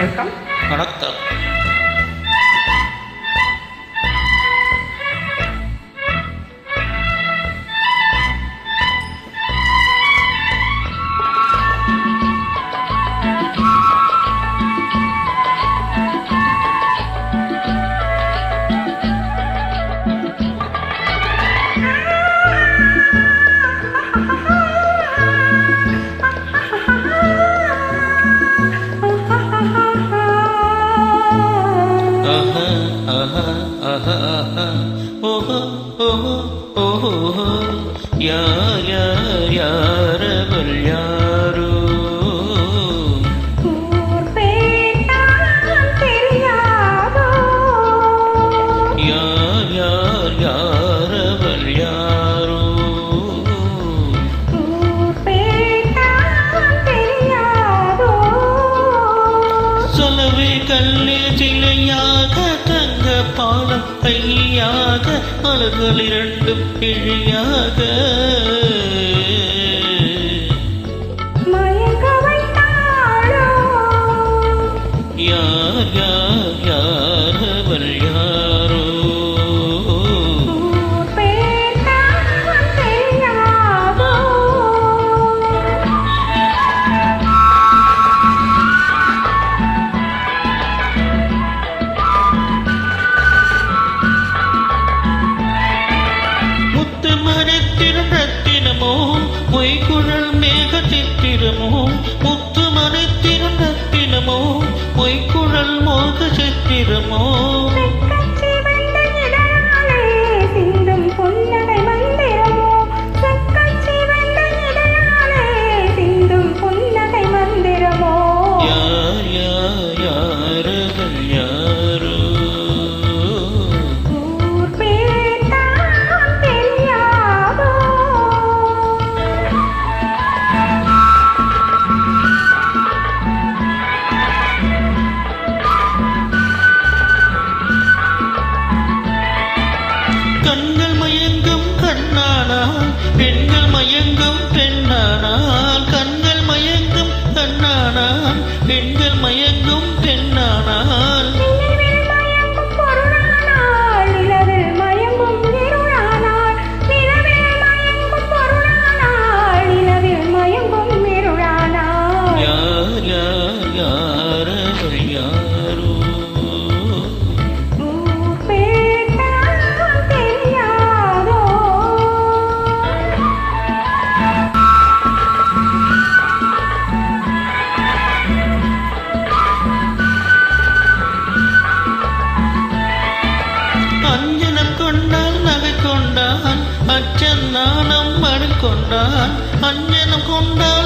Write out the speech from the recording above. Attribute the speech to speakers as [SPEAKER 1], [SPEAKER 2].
[SPEAKER 1] Welcome.
[SPEAKER 2] வணக்கம். யாரவள் யாரோ
[SPEAKER 1] தெரியாதோ
[SPEAKER 2] யாரவள் யாரோ
[SPEAKER 1] தெரியாதோ
[SPEAKER 2] சொல்லவே கல்லே சிலையாக தங்க பாலம் கையாக மலர்கள் இரண்டும் கிழியாக
[SPEAKER 1] மயங்க வைத்தாளோ
[SPEAKER 2] யாரவள் யாரோ
[SPEAKER 1] தெரியாதோ
[SPEAKER 2] முத்து மனத்திரும் ரத்தினமோ பொய்குழல் மேக சித்திரமோ முத்து மனத்திரும் ரத்தினமோ பொய்குழல் மோக சித்திரமோ
[SPEAKER 1] கச்சி வந்த இதழாலே சிந்தும் புன்னகை மந்திரமோ கச்சி வந்த இதழாலே சிந்தும் புன்னகை மந்திரமோ
[SPEAKER 2] யாரவள் யாரோ
[SPEAKER 1] ஊர் பேர்தான் தெரியாதோ
[SPEAKER 2] கண்கள் மயங்கும் கண்ணானால் பெண்கள் மயங்கும் பெண்ணானால் கண்கள் மயங்கும் கண்ணானால் பெண்கள் மயங்கும் பெண்ணானால்
[SPEAKER 1] நினைவில் மயங்கும் பொருளானாள் நிலவில் மயங்கும் இருளானாள் நிலவில் மயங்கும் பொருளானாள் நிலவில் மயங்கும் இருளானாள்
[SPEAKER 2] யாரவள் யாரோ
[SPEAKER 1] ஊர் பேர்தான் தெரியாதோ
[SPEAKER 2] அஞ்சனம் கொண்டால் நகை கொண்டான் அச்சம் நாணம் மணி கொண்டான் அஞ்சனம் கொண்டால்